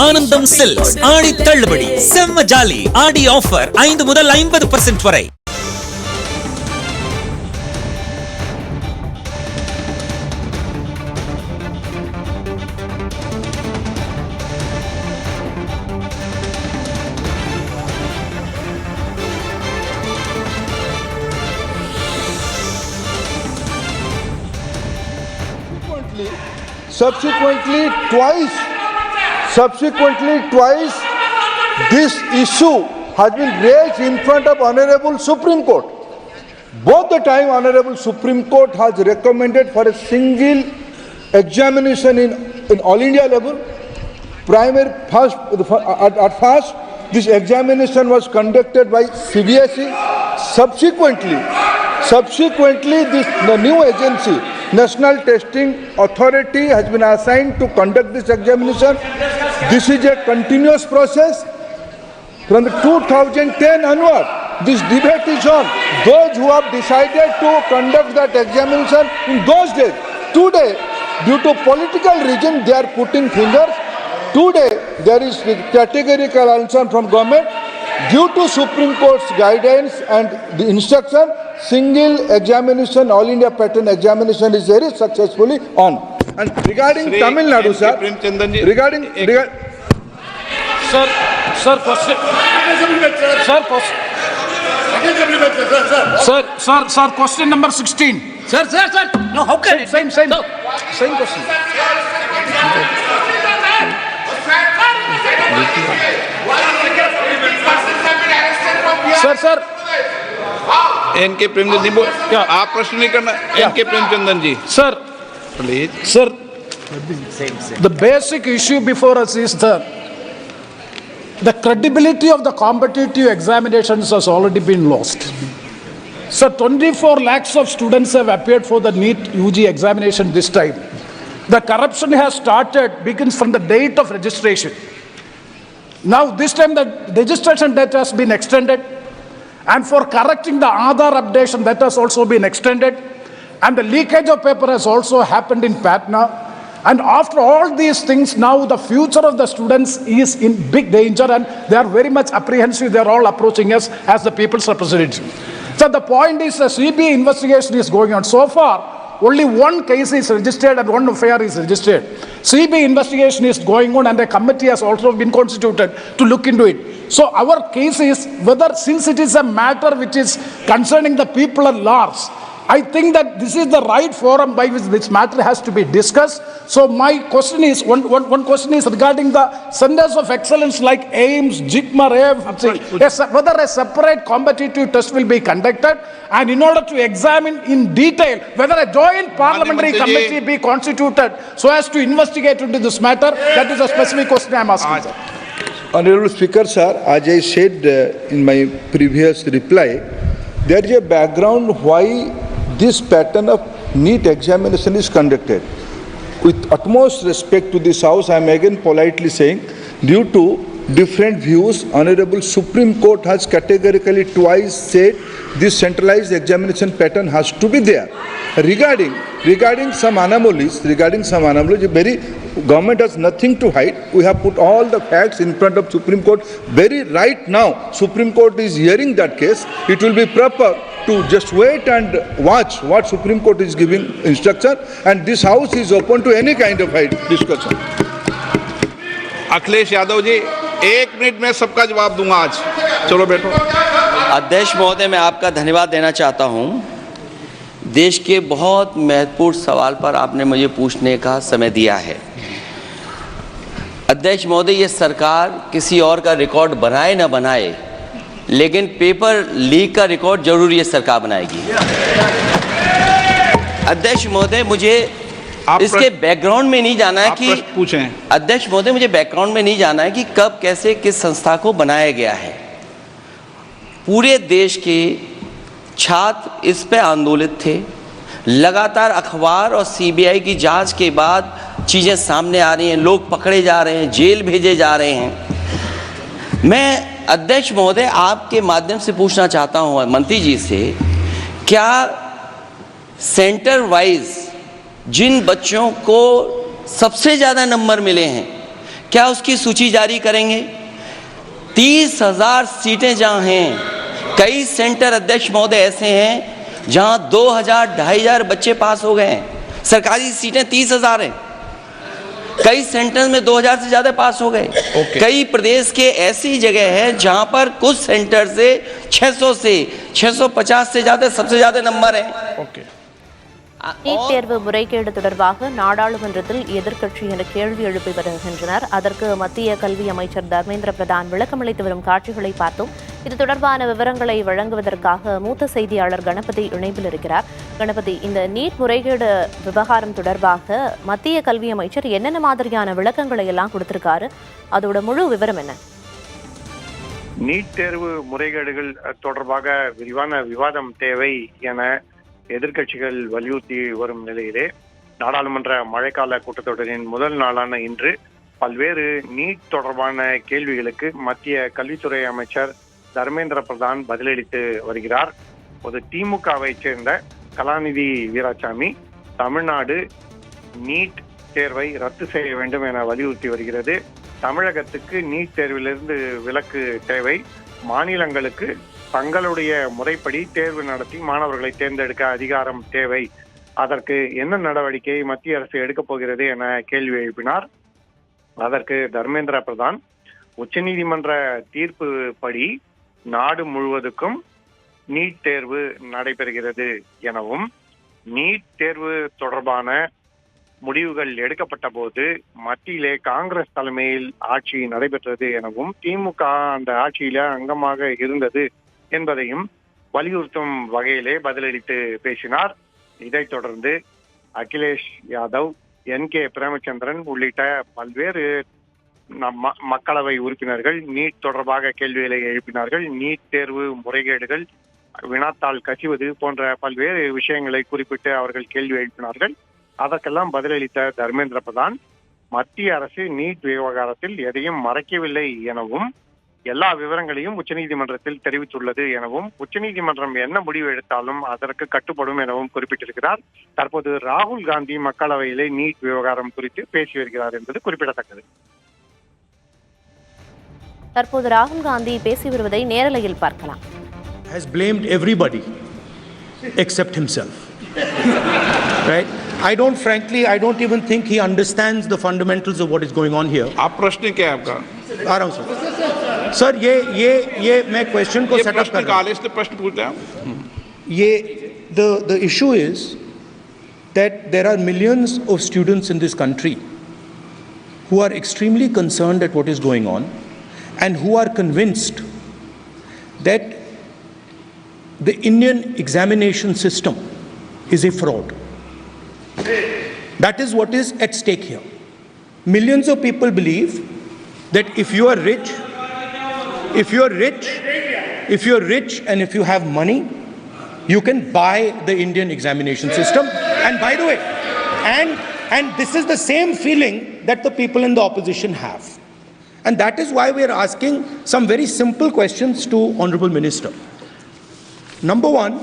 ആനന്ദം സിൽക്സ് ആടി തള്ളുപടി സെമ്മജാലി ആടി ഓഫർ 5 മുതൽ 50% വരെ. Subsequently, twice, this issue has been raised in front of Honorable Supreme Court. Both the time, Honorable Supreme Court has recommended for a single examination in all India level. At first, this examination was conducted by CBSE. Subsequently, the new agency, National Testing Authority, has been assigned to conduct this examination. This is a continuous process. From the 2010 onward, this debate is on. Those who have decided to conduct that examination in those days, today, due to political reason, they are putting fingers. Today, there is categorical answer from government. Due to Supreme Court's guidance and the instruction, single examination, All India pattern examination is very successfully on. And regarding Tamil Nadu, sir, regarding question number 16. Sir. No, how can it? Same question. Sir. N K Premchand ji, क्या आप प्रश्न नहीं करना? N K Premchandan ji, Sir, please. sir, the basic issue before us is the credibility of the competitive examinations has already been lost. Sir, 24 lakhs of students have appeared for the NEET UG examination this time. The corruption has begins from the date of registration. Now, this time the registration date has been extended, and for correcting the Aadhaar updation, that has also been extended, and the leakage of paper has also happened in Patna. And after all these things, now the future of the students is in big danger, and they are very much apprehensive. They are all approaching us as the people's representative. So the point is, the CBI investigation is going on. So far, only one case is registered and one affair is registered. CBI investigation is going on, and a committee has also been constituted to look into it. So our case is whether, since it is a matter which is concerning the people at large, I think that this is the right forum by which this matter has to be discussed. So my question is, one question is regarding the centers of excellence like AIIMS, JIPMER, AFC, whether a separate competitive test will be conducted, and in order to examine in detail whether a joint parliamentary committee be constituted so as to investigate into this matter. That is a specific question I am asking, sir. Honorable Speaker, sir, as I said in my previous reply, there is a background why this pattern of NEET examination is conducted. With utmost respect to this House, I am again politely saying, due to different views, Honorable Supreme Court has categorically twice said this centralized examination pattern has to be there. Regarding some anomalies, very government has nothing to hide. We have put all the facts in front of Supreme Court. Very right now, Supreme Court is hearing that case. It will be proper to just wait and watch what Supreme Court is giving instruction, and this House is open to any kind of discussion. Akhilesh Yadav ji, 1 minute में सबका जवाब दूंगा आज. चलो बैठो. अध्यक्ष महोदय, मैं आपका धन्यवाद देना चाहता हूं. देश के बहुत महत्वपूर्ण सवाल पर आपने मुझे पूछने का समय दिया है. अध्यक्ष महोदय, ये सरकार किसी और का रिकॉर्ड बनाए ना बनाए, लेकिन पेपर लीक का रिकॉर्ड जरूर ये सरकार बनाएगी. अध्यक्ष महोदय, मुझे इसके बैकग्राउंड में नहीं जाना है कि अध्यक्ष महोदय, मुझे बैकग्राउंड में नहीं जाना है कि कब, कैसे, किस संस्था को बनाया गया है. पूरे देश के छात्र इस पे आंदोलित थे. लगातार अखबार और सीबीआई की जांच के बाद चीज़ें सामने आ रही हैं, लोग पकड़े जा रहे हैं, जेल भेजे जा रहे हैं. मैं अध्यक्ष महोदय आपके माध्यम से पूछना चाहता हूं मंत्री जी से, क्या सेंटर वाइज जिन बच्चों को सबसे ज़्यादा नंबर मिले हैं, क्या उसकी सूची जारी करेंगे? 30,000 सीटें जहां हैं, कई सेंटर अध्यक्ष महोदय ऐसे हैं जहां 2,000 2,500 बच्चे पास हो गए हैं। सरकारी सीटें 30,000 हैं, कई सेंटर में 2,000 से ज्यादा पास हो गए। कई प्रदेश के ऐसी जगह है जहां पर कुछ सेंटर से 600 से 650 से ज्यादा सबसे ज्यादा नंबर है। நீட் தேர்வு முறைகேடு தொடர்பாக நாடாளுமன்றத்தில் எதிர்க்கட்சியினர் கேள்வி எழுப்பி வருகின்றனர். அதற்கு மத்திய கல்வி அமைச்சர் தர்மேந்திர பிரதான் விளக்கமளித்து வரும் காட்சிகளை பார்த்தோம். இது தொடர்பான விவரங்களை வழங்குவதற்காக மூத்த செய்தியாளர் கணபதி இணைப்பில் இருக்கிறார். கணபதி, இந்த நீட் முறைகேடு விவகாரம் தொடர்பாக மத்திய கல்வி அமைச்சர் என்னென்ன மாதிரியான விளக்கங்களை எல்லாம் கொடுத்திருக்காரு? அதோட முழு விவரம் என்ன? நீட் தேர்வு முறைகேடுகள் தொடர்பாக விரிவான விவாதம் தேவை என எதிர்க்கட்சிகள் வலியுறுத்தி வரும் நிலையிலே நாடாளுமன்ற மழைக்கால கூட்டத்தொடரின் முதல் நாளான இன்று பல்வேறு நீட் தொடர்பான கேள்விகளுக்கு மத்திய கல்வித்துறை அமைச்சர் தர்மேந்திர பிரதான் பதிலளித்து வருகிறார். ஒரு திமுகவை சேர்ந்த கலாநிதி வீராசாமி தமிழ்நாடு நீட் தேர்வை ரத்து செய்ய வேண்டும் என வலியுறுத்தி வருகிறது. தமிழகத்துக்கு நீட் தேர்விலிருந்து விலக்கு தேவை, மாநிலங்களுக்கு தங்களுடைய முறைப்படி தேர்வு நடத்தி மாணவர்களை தேர்ந்தெடுக்க அதிகாரம் தேவை, அதற்கு என்ன நடவடிக்கை மத்திய அரசு எடுக்கப் போகிறது என கேள்வி எழுப்பினார். அதற்கு தர்மேந்திர பிரதான் உச்சநீதிமன்ற தீர்ப்பு படி நாடு முழுவதுக்கும் நீட் தேர்வு நடைபெறுகிறது எனவும், நீட் தேர்வு தொடர்பான முடிவுகள் எடுக்கப்பட்ட போது மத்தியிலே காங்கிரஸ் தலைமையில் ஆட்சி நடைபெற்றது எனவும், திமுக அந்த ஆட்சியில அங்கமாக இருந்தது என்பதையும் வலியுறுத்தும் வகையிலே பதிலளித்து பேசினார். இதைத் தொடர்ந்து அகிலேஷ் யாதவ், NK பிரேமச்சந்திரன் உள்ளிட்ட பல்வேறு மக்களவை உறுப்பினர்கள் நீட் தொடர்பாக கேள்விகளை எழுப்பினார்கள். நீட் தேர்வு முறைகேடுகள், வினாத்தாள் கசிவது போன்ற பல்வேறு விஷயங்களை குறிப்பிட்டு அவர்கள் கேள்வி எழுப்பினார்கள். அதற்கெல்லாம் பதிலளித்த தர்மேந்திர பிரதான் மத்திய அரசு நீட் விவகாரத்தில் எதையும் மறைக்கவில்லை எனவும், எல்லா விவரங்களையும் உச்சநீதிமன்றத்தில் தெரிவித்துள்ளது எனவும், உச்சநீதிமன்றம் என்ன முடிவு எடுத்தாலும் அதற்கு கட்டுப்படும் எனவும் குறிப்பிட்டிருக்கிறார். தற்போது ராகுல் காந்தி மக்களவையிலே நீட் விவகாரம் குறித்து பேசி வருகிறார் என்பது குறிப்பிடத்தக்கது. தற்போது ராகுல் காந்தி பேசி வருவதை நேரலையில் பார்க்கலாம். Has blamed everybody except himself. Right? I don't even think he understands the fundamentals of what is going on here. आप प्रश्न क्या है आपका? आ रहा हूं सर, ये मैं क्वेश्चन को सेटअप कर रहा हूं. इसलिए प्रश्न पूछते हैं. ये the issue is that there are millions of students in this country who are extremely concerned at what is going on and who are convinced that the Indian examination system is a fraud. That is what is at stake here. Millions of people believe that if you are rich and if you have money, you can buy the Indian examination system. And by the way, and this is the same feeling that the people in the opposition have. And that is why we are asking some very simple questions to Honorable Minister. Number one,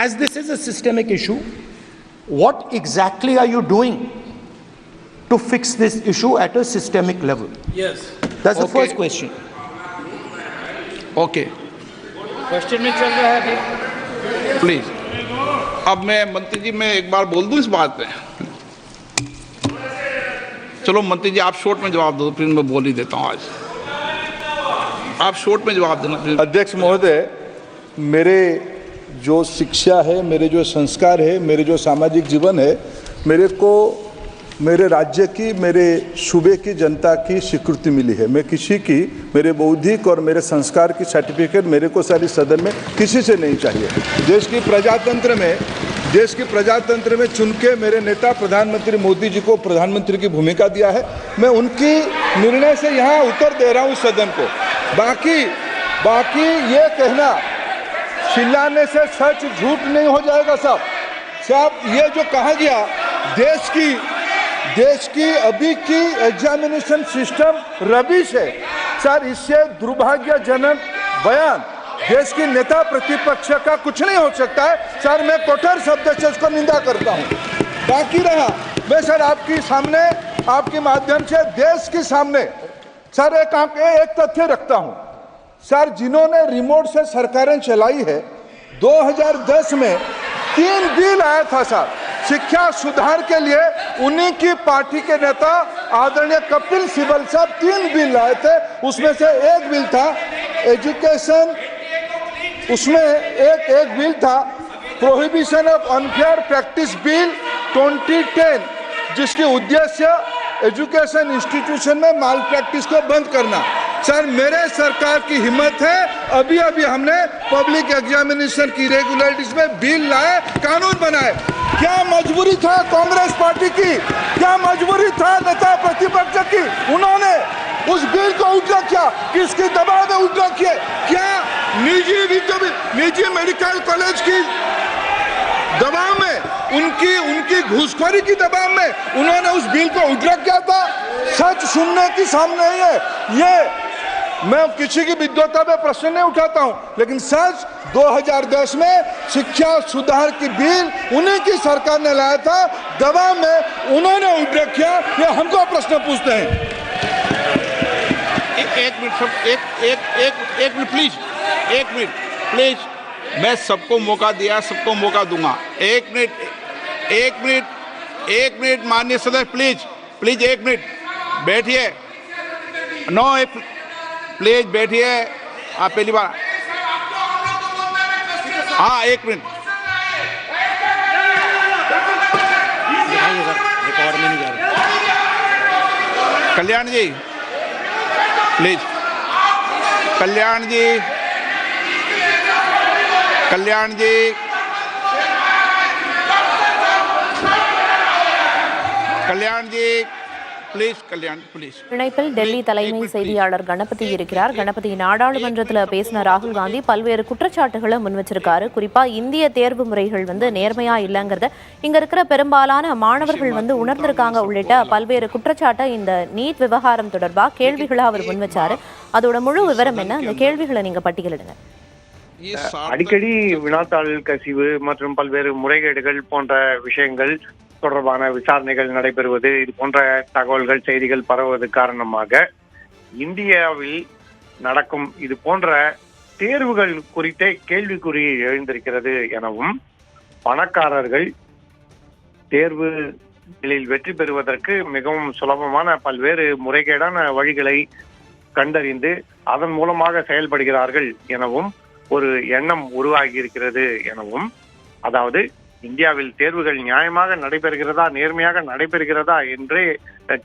as this is a systemic issue, what exactly are you doing to fix this issue at a systemic level? Yes. That's the first question. Okay. Question में चल रहा है please. अब मैं मंत्री जी, मैं एक बार बोल दूं इस बात पे. चलो मंत्री जी, आप शॉर्ट में जवाब दो, फिर मैं बोल ही देता हूं. आज आप शॉर्ट में जवाब देना. अध्यक्ष महोदय, मेरे जो शिक्षा है, मेरे जो संस्कार है, मेरे जो सामाजिक जीवन है, मेरे को मेरे राज्य की, मेरे सूबे की जनता की स्वीकृति मिली है. मैं किसी की, मेरे बौद्धिक और मेरे संस्कार की सर्टिफिकेट मेरे को सारी सदन में किसी से नहीं चाहिए. देश की प्रजातंत्र में चुन के मेरे नेता प्रधानमंत्री मोदी जी को प्रधानमंत्री की भूमिका दिया है. मैं उनकी निर्णय से यहाँ उत्तर दे रहा हूँ सदन को. बाकी ये कहना चिल्लाने से सच झूठ नहीं हो जाएगा साहब. ये जो कहा गया देश की अभी की एग्जामिनेशन सिस्टम रबिश है सर, इससे दुर्भाग्यजनक बयान देश की नेता प्रतिपक्ष का कुछ नहीं हो सकता है सर. मैं कठोर शब्द से उसको निंदा करता हूं. बाकी रहा, मैं सर आपके सामने आपके माध्यम से देश के सामने सर एक तथ्य रखता हूं सर, जिन्होंने रिमोट से सरकारें चलाई है 2010 में 3 बिल आया था सर शिक्षा सुधार के लिए। उन्हीं की पार्टी के नेता आदरणीय कपिल सिब्बल साहब 3 बिल लाए थे, उसमें से एक बिल था एजुकेशन, उसमें एक बिल था prohibition of unfair practice bill 2010, जिसकी उद्देश्य एजुकेशन इंस्टीट्यूशन में माल प्रैक्टिस को बंद करना। सर मेरे सरकार की हिम्मत है, अभी हमने पब्लिक एग्जामिनेशन की रेगुलरिटीज में बिल लाए, कानून बनाए। क्या मजबूरी था कांग्रेस पार्टी की, क्या मजबूरी था नेता प्रतिपक्ष की? उन्होंने उस बिल को उल्टा किया, किसके दबाव में उल्टा किया? क्या निजी मेडिकल कॉलेज की दबाव में, उनकी घूसखोरी की दबाव में उन्होंने उस बिल को उल्टा किया था? सच सुनने की सामने है ये। मैं किसी की विद्वता पे प्रश्न नहीं उठाता हूं, लेकिन सच 2010 में शिक्षा सुधार की बिल उन्हीं की सरकार ने लाया था, दबाव में उन्होंने उल्टा किया। ये हमको प्रश्न पूछते हैं। एक मिनट प्लीज, मैं सबको मौका दिया, सबको मौका दूंगा। एक मिनट माननीय सदस्य, प्लीज 1 मिनट बैठिए। प्लीज बैठिए, आप पहली बार। हाँ 1 मिनट, रिकॉर्ड में नहीं जा रहा। कल्याण जी प्लीज, कल्याण जी प्लीज। இணைப்பில் டெல்லி தலைமை செய்தியாளர் கணபதி இருக்கிறார். கணபதி, நாடாளுமன்றத்தில் பேசின ராகுல் காந்தி பல்வேறு குற்றச்சாட்டுகளை முன் வச்சிருக்காரு. குறிப்பா இந்திய தேர்வு முறைகள் நேர்மையா இல்லைங்கிறத இங்க இருக்கிற பெரும்பாலான மாணவர்கள் உணர்ந்திருக்காங்க உள்ளிட்ட பல்வேறு குற்றச்சாட்டை இந்த நீட் விவகாரம் தொடர்பா கேள்விகளை அவர் முன் வச்சாரு. அதோட முழு விவரம் என்ன? அந்த கேள்விகளை நீங்க பட்டியலிடுங்க. அடிக்கடி வினாத்தாள் கசிவு மற்றும் பல்வேறு முறைகேடுகள் போன்ற விஷயங்கள் தொடர்பான விசாரணைகள் நடைபெறுவது, இது போன்ற தகவல்கள் செய்திகள் பரவுவது காரணமாக இந்தியாவில் நடக்கும் இது போன்ற தேர்வுகள் குறித்தே கேள்விக்குறி எழுந்திருக்கிறது எனவும், பணக்காரர்கள் தேர்வுகளில் வெற்றி பெறுவதற்கு மிகவும் சுலபமான பல்வேறு முறைகேடான வழிகளை கண்டறிந்து அதன் மூலமாக செயல்படுகிறார்கள் எனவும் ஒரு எண்ணம் உருவாகி இருக்கிறது எனவும், அதாவது இந்தியாவில் தேர்வுகள் நியாயமாக நடைபெறுகிறதா, நேர்மையாக நடைபெறுகிறதா என்றே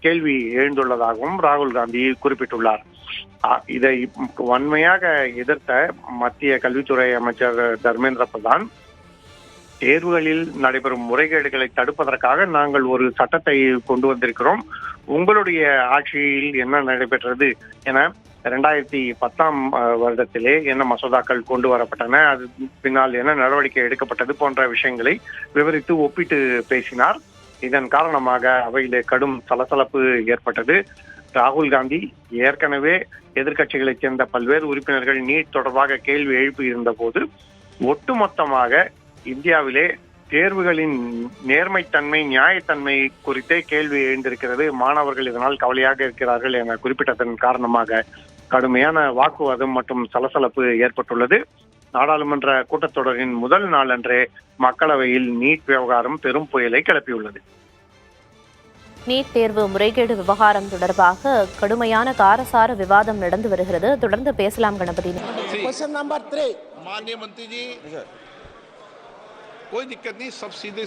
கேள்வி எழுந்துள்ளதாகவும் ராகுல் காந்தி குறிப்பிட்டுள்ளார். இதை வன்மையாக எதிர்த்த மத்திய கல்வித்துறை அமைச்சர் தர்மேந்திர பிரதான், தேர்வுகளில் நடைபெறும் முறைகேடுகளை தடுப்பதற்காக நாங்கள் ஒரு சட்டத்தை கொண்டு வந்திருக்கிறோம், உங்களுடைய ஆட்சியில் என்ன நடைபெற்றது என 2010ஆம் வருடத்திலே என்ன மசோதாக்கள் கொண்டு வரப்பட்டன, அது பின்னால் என்ன நடவடிக்கை எடுக்கப்பட்டது போன்ற விஷயங்களை விவரித்து ஒப்பிட்டு பேசினார். இதன் காரணமாக அவையிலே கடும் சலசலப்பு ஏற்பட்டது. ராகுல் காந்தி ஏற்கனவே எதிர்க்கட்சிகளைச் சேர்ந்த பல்வேறு உறுப்பினர்கள் நீட் தொடர்பாக கேள்வி எழுப்பி இருந்த போது ஒட்டுமொத்தமாக இந்தியாவிலே தேர்வுகளின் நேர்மைத்தன்மை, நியாயத்தன்மை குறித்தே கேள்வி எழுந்திருக்கிறது, மாணவர்கள் இதனால் கவலையாக இருக்கிறார்கள் என குறிப்பிட்டதன் காரணமாக கடுமையான வாக்குவாதம் மற்றும் சலசலப்பு ஏற்பட்டுள்ளது. நாடாளுமன்ற கூட்டத்தொடரின் முதல் நாள் அன்றே மக்களவையில் நீட் விவகாரம் பெரும் புயலை கிளப்பியுள்ளது. நீட் தேர்வு முறைகேடு விவகாரம் தொடர்பாக கடுமையான காரசார விவாதம் நடந்து வருகிறது. தொடர்ந்து பேசலாம் கணபதி. क्वेश्चन नंबर 3 माननीय मंत्री जी, कोई दिक्कत नहीं, सब सीधे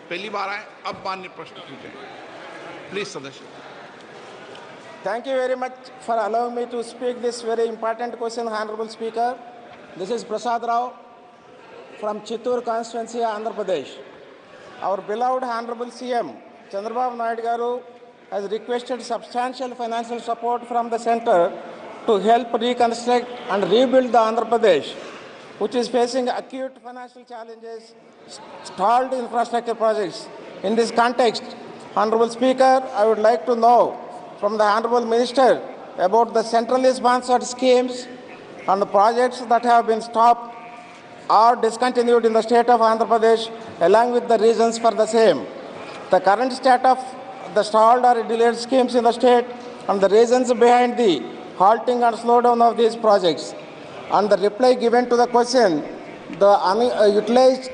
पहली बार आए, अब माननीय प्रश्न पूछें प्लीज सदस्य। Thank you very much for allowing me to speak this very important question, Honorable Speaker. This is Prasad Rao from Chittoor constituency, Andhra Pradesh. Our beloved Honorable CM Chandrababu Naidu Garu has requested substantial financial support from the center to help reconstruct and rebuild the Andhra Pradesh, which is facing acute financial challenges, stalled infrastructure projects. In this context, Honorable Speaker, I would like to know from the Honorable Minister about the centrally sponsored schemes and the projects that have been stopped or discontinued in the state of Andhra Pradesh, along with the reasons for the same. The current state of the stalled or delayed schemes in the state and the reasons behind the halting and slowdown of these projects. And the reply given to the question, the unutilized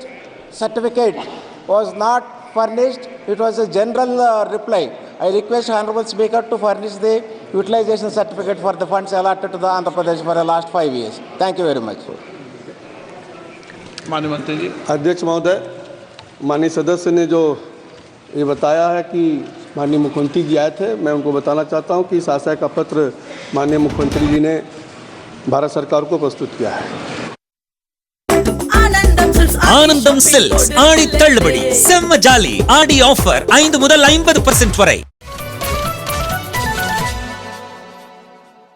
certificate was not furnished. It was a general reply. I request Honorable Speaker to furnish the utilization certificate for the funds allotted to the Andhra Pradesh for the last 5 years. Thank you very much. माननीय मंत्री जी। अध्यक्ष महोदय, माननीय सदस्य ने जो ये बताया है कि माननीय मुख्यमंत्री जी आए थे, मैं उनको बताना चाहता हूं कि इस आशय का पत्र माननीय मुख्यमंत्री जी ने भारत सरकार को प्रस्तुत किया है। ஆனந்தம் சில்க்ஸ் ஆடி தள்ளுபடி செம்ம ஜாலி ஆடி ஆஃபர் 5 முதல் 50% வரை.